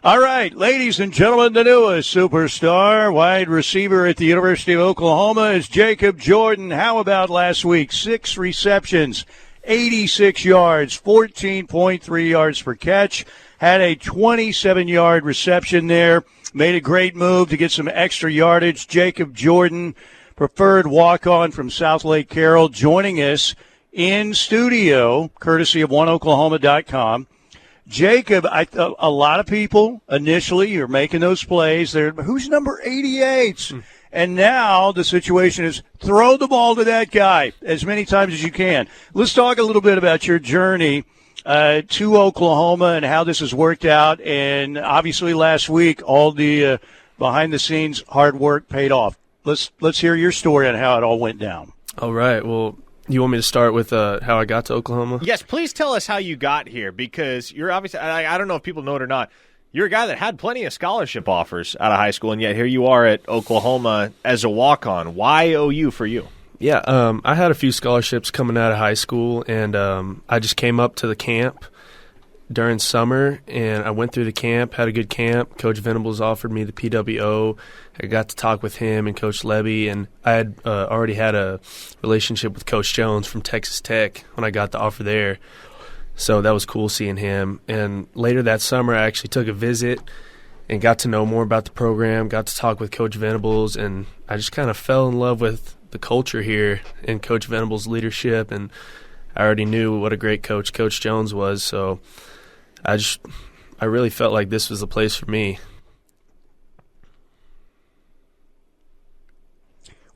All right, ladies and gentlemen, the newest superstar wide receiver at the University of Oklahoma is Jacob Jordan. How about last week? 6 receptions, 86 yards, 14.3 yards per catch. Had a 27-yard reception there. Made a great move to get some extra yardage. Jacob Jordan, preferred walk-on from Southlake Carroll, joining us in studio, courtesy of OneOklahoma.com. Jacob, a lot of people initially are making those plays. They're, who's number 88? And now the situation is throw the ball to that guy as many times as you can. Let's talk a little bit about your journey to Oklahoma and how this has worked out. And obviously last week, all the behind-the-scenes hard work paid off. Let's hear your story on how it all went down. All right. Well, you want me to start with how I got to Oklahoma? Yes, please tell us how you got here, because you're obviously, I don't know if people know it or not, you're a guy that had plenty of scholarship offers out of high school, and yet here you are at Oklahoma as a walk-on. Why OU for you? Yeah, I had a few scholarships coming out of high school, and I just came up to the camp during summer, and I went through the camp, had a good camp. Coach Venables offered me the PWO. I got to talk with him and Coach Levy, and I had already had a relationship with Coach Jones from Texas Tech when I got the offer there. So that was cool seeing him. And later that summer, I actually took a visit and got to know more about the program, got to talk with Coach Venables, and I just kind of fell in love with the culture here and Coach Venables' leadership, and I already knew what a great coach Coach Jones was, so I really felt like this was the place for me.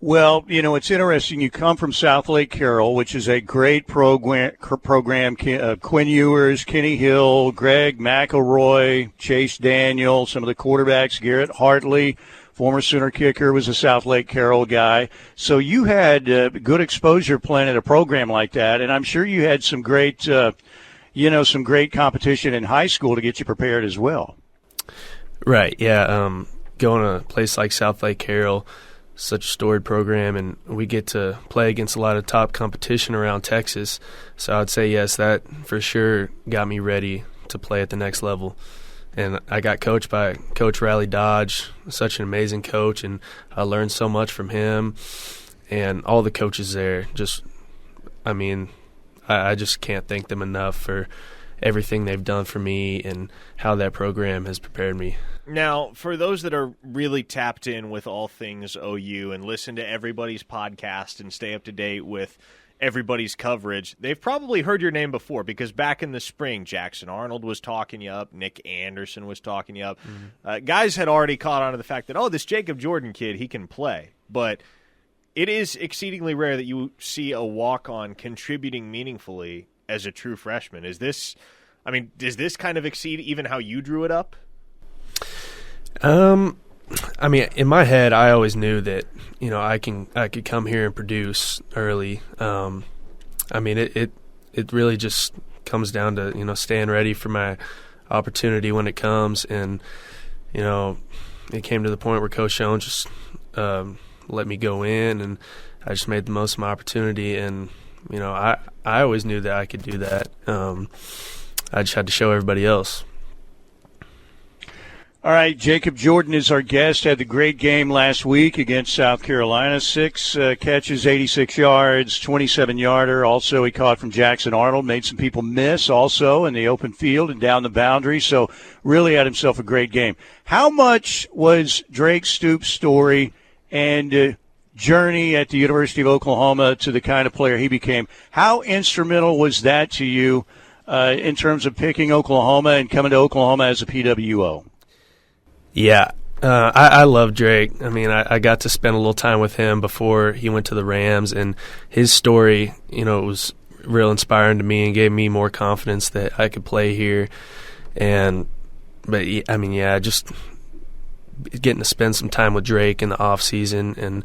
Well, you know, it's interesting. You come from Southlake Carroll, which is a great program. Quinn Ewers, Kenny Hill, Greg McElroy, Chase Daniel, some of the quarterbacks, Garrett Hartley, former Sooner kicker, was a Southlake Carroll guy. So you had good exposure playing at a program like that, and I'm sure you had some great, some great competition in high school to get you prepared as well. Right, yeah. Going to a place like Southlake Carroll, such a storied program, and we get to play against a lot of top competition around Texas. So I'd say, yes, that for sure got me ready to play at the next level. And I got coached by Coach Riley Dodge, such an amazing coach, and I learned so much from him. And all the coaches there, I just can't thank them enough for everything they've done for me and how that program has prepared me. Now, for those that are really tapped in with all things OU and listen to everybody's podcast and stay up to date with everybody's coverage, they've probably heard your name before, because back in the spring, Jackson Arnold was talking you up, Nick Anderson was talking you up. Mm-hmm. Guys had already caught on to the fact that, this Jacob Jordan kid, he can play. But it is exceedingly rare that you see a walk-on contributing meaningfully as a true freshman. Does this kind of exceed even how you drew it up? In my head, I always knew that, I could come here and produce early. It really just comes down to, staying ready for my opportunity when it comes. And, it came to the point where Coach Jones just let me go in, and I just made the most of my opportunity. And, I always knew that I could do that. I just had to show everybody else. All right, Jacob Jordan is our guest. Had the great game last week against South Carolina. 6 catches, 86 yards, 27-yarder. Also, he caught from Jackson Arnold. Made some people miss also in the open field and down the boundary. So really had himself a great game. How much was Drake Stoops' story and journey at the University of Oklahoma to the kind of player he became, how instrumental was that to you in terms of picking Oklahoma and coming to Oklahoma as a PWO? Yeah, I love Drake. I got to spend a little time with him before he went to the Rams, and his story, it was real inspiring to me and gave me more confidence that I could play here. Just getting to spend some time with Drake in the off season and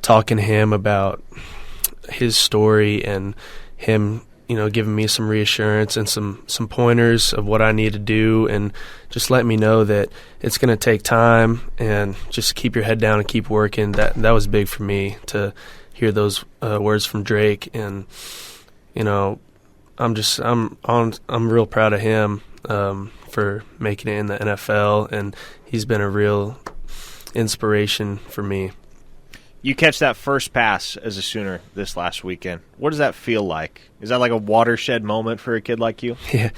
talking to him about his story and him, giving me some reassurance and some pointers of what I need to do, and just let me know that it's going to take time and just keep your head down and keep working. That was big for me to hear those words from Drake, and I'm real proud of him for making it in the NFL, and he's been a real inspiration for me. You catch that first pass as a Sooner this last weekend. What does that feel like? Is that like a watershed moment for a kid like you? Yeah,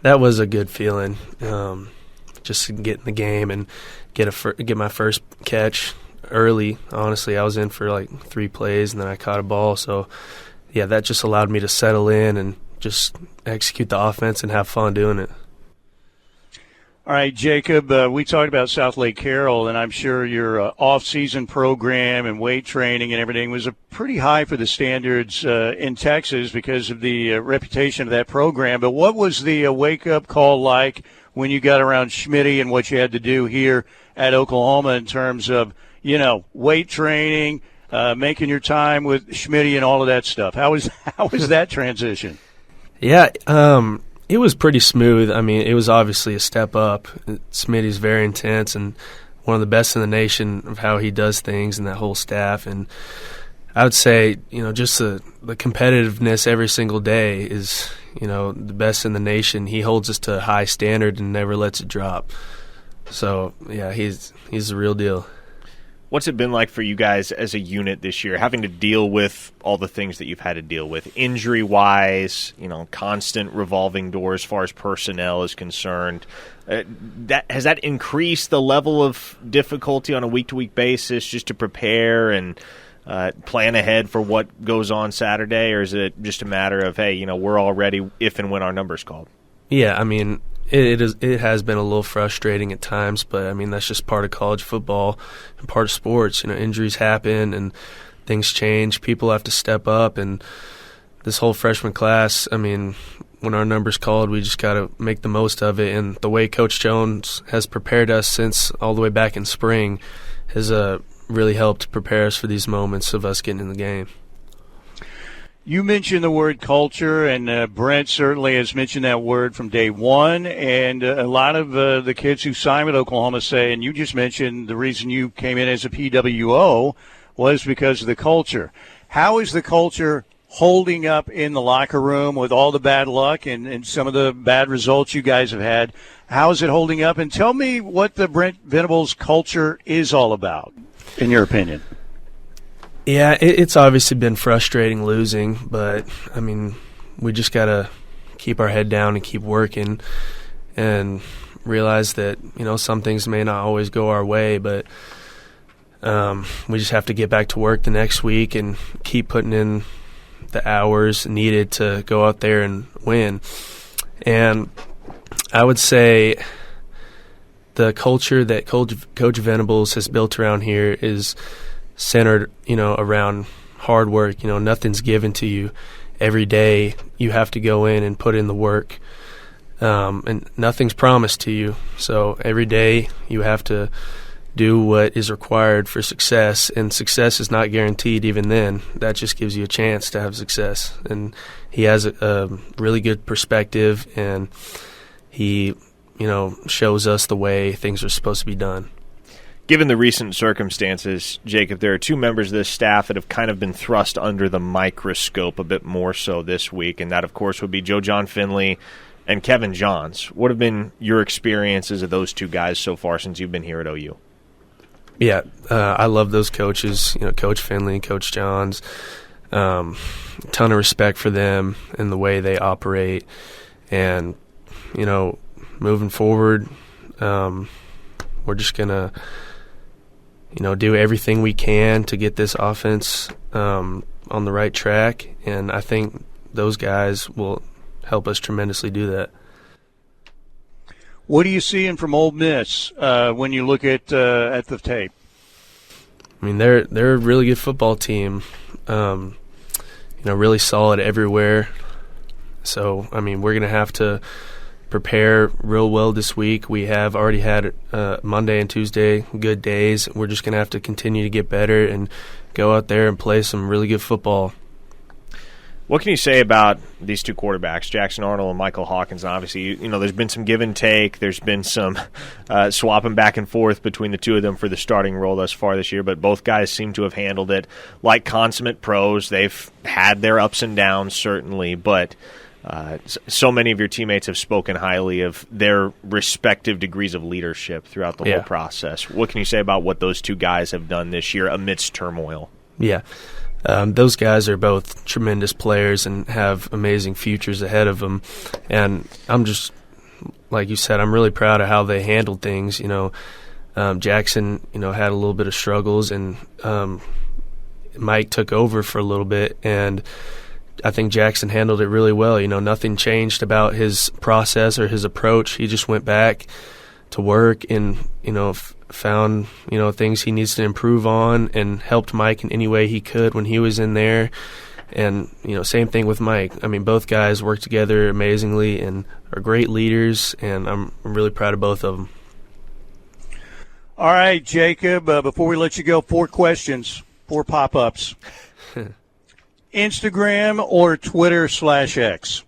that was a good feeling. Just to get in the game and get my first catch early. Honestly, I was in for like 3 plays, and then I caught a ball. So, yeah, that just allowed me to settle in and just execute the offense and have fun doing it. All right, Jacob, we talked about Southlake Carroll, and I'm sure your off-season program and weight training and everything was pretty high for the standards in Texas because of the reputation of that program. But what was the wake-up call like when you got around Schmitty and what you had to do here at Oklahoma in terms of, weight training, making your time with Schmitty and all of that stuff? How was that transition? Yeah, it was pretty smooth. I mean, it was obviously a step up. Smitty's very intense and one of the best in the nation of how he does things and that whole staff. And I would say, just the competitiveness every single day is, the best in the nation. He holds us to a high standard and never lets it drop. So, yeah, he's the real deal. What's it been like for you guys as a unit this year, having to deal with all the things that you've had to deal with, injury-wise, constant revolving door as far as personnel is concerned? Has that increased the level of difficulty on a week-to-week basis just to prepare and plan ahead for what goes on Saturday, or is it just a matter of, hey, we're all ready if and when our number's called? Yeah, I mean, It has been a little frustrating at times, but I mean that's just part of college football and part of sports. Injuries happen and things change. People have to step up, and this whole freshman class, I mean, when our number's called, we just got to make the most of it. And the way Coach Jones has prepared us since all the way back in spring has really helped prepare us for these moments of us getting in the game. You mentioned the word culture, and Brent certainly has mentioned that word from day one. And a lot of the kids who signed with Oklahoma say, and you just mentioned the reason you came in as a PWO was because of the culture. How is the culture holding up in the locker room with all the bad luck and some of the bad results you guys have had? How is it holding up? And tell me what the Brent Venables culture is all about, in your opinion. Yeah, it's obviously been frustrating losing, but, I mean, we just got to keep our head down and keep working and realize that, some things may not always go our way, but we just have to get back to work the next week and keep putting in the hours needed to go out there and win. And I would say the culture that Coach Venables has built around here is centered, around hard work. Nothing's given to you. Every day you have to go in and put in the work, and nothing's promised to you. So every day you have to do what is required for success, and success is not guaranteed even then. That just gives you a chance to have success. And he has a really good perspective, and he, shows us the way things are supposed to be done. Given the recent circumstances, Jacob, there are 2 members of this staff that have kind of been thrust under the microscope a bit more so this week, and that, of course, would be Joe John Finley and Kevin Johns. What have been your experiences of those 2 guys so far since you've been here at OU? Yeah, I love those coaches, Coach Finley and Coach Johns. Ton of respect for them and the way they operate. And, moving forward, we're just going to do everything we can to get this offense on the right track, and I think those guys will help us tremendously do that. What are you seeing from Ole Miss when you look at the tape? I mean, they're a really good football team, really solid everywhere. So, I mean, we're going to have to prepare real well this week. We have already had Monday and Tuesday good days. We're just going to have to continue to get better and go out there and play some really good football. What can you say about these 2 quarterbacks, Jackson Arnold and Michael Hawkins? Obviously, there's been some give and take. There's been some swapping back and forth between the 2 of them for the starting role thus far this year, but both guys seem to have handled it like consummate pros. They've had their ups and downs, certainly, but So many of your teammates have spoken highly of their respective degrees of leadership throughout the whole process. What can you say about what those two guys have done this year amidst turmoil? Yeah. Those guys are both tremendous players and have amazing futures ahead of them. And I'm just, like you said, I'm really proud of how they handled things. Jackson, had a little bit of struggles, and Mike took over for a little bit, and I think Jackson handled it really well. Nothing changed about his process or his approach. He just went back to work and, found, things he needs to improve on and helped Mike in any way he could when he was in there. And, same thing with Mike. I mean, both guys work together amazingly and are great leaders, and I'm really proud of both of them. All right, Jacob, before we let you go, 4 questions, 4 pop-ups. Instagram or Twitter/X?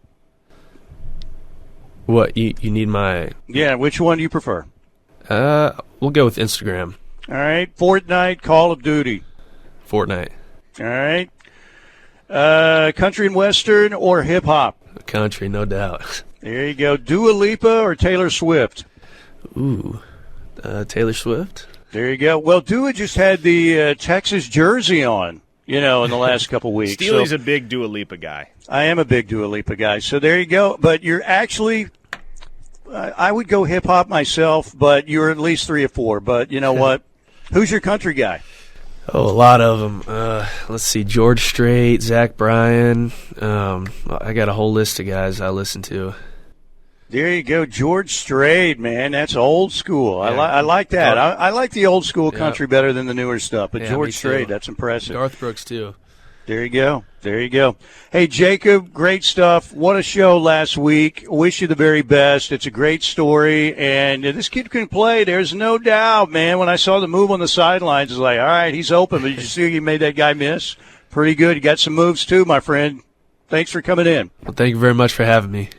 What, you need my... Yeah, which one do you prefer? We'll go with Instagram. All right, Fortnite, Call of Duty? Fortnite. All right. Country and Western or hip-hop? Country, no doubt. There you go. Dua Lipa or Taylor Swift? Ooh, Taylor Swift. There you go. Well, Dua just had the Texas jersey on, in the last couple weeks. Steely's a big Dua Lipa guy. I am a big Dua Lipa guy. So there you go. But you're actually, I would go hip-hop myself, but you're at least 3 or 4. But you know what? Who's your country guy? Oh, a lot of them. Let's see, George Strait, Zach Bryan. I got a whole list of guys I listen to. There you go, George Strait, man. That's old school. Yeah. I like that. I like the old school country better than the newer stuff. But George Strait, that's impressive. Garth Brooks, too. There you go. There you go. Hey, Jacob, great stuff. What a show last week. Wish you the very best. It's a great story. And this kid can play. There's no doubt, man. When I saw the move on the sidelines, it's like, all right, he's open. But did you see you made that guy miss? Pretty good. You got some moves, too, my friend. Thanks for coming in. Well, thank you very much for having me.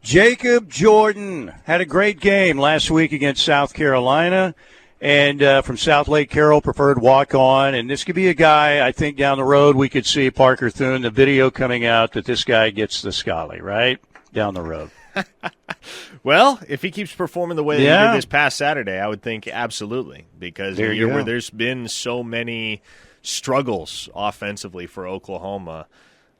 Jacob Jordan had a great game last week against South Carolina, and from Southlake Carroll, preferred walk-on. And this could be a guy, I think, down the road we could see Parker Thune, the video coming out that this guy gets the Scully, right? Down the road. Well, if he keeps performing the way that he did this past Saturday, I would think absolutely, because in a year where there's been so many struggles offensively for Oklahoma,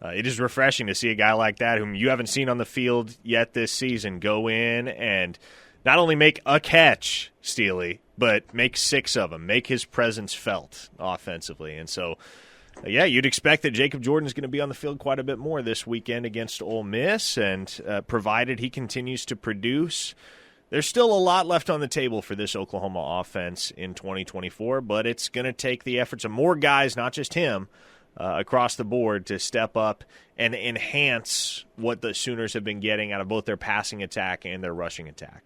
it is refreshing to see a guy like that, whom you haven't seen on the field yet this season, go in and not only make a catch, Steely, but make 6 of them, make his presence felt offensively. And so, you'd expect that Jacob Jordan is going to be on the field quite a bit more this weekend against Ole Miss, and provided he continues to produce, there's still a lot left on the table for this Oklahoma offense in 2024, but it's going to take the efforts of more guys, not just him, across the board to step up and enhance what the Sooners have been getting out of both their passing attack and their rushing attack.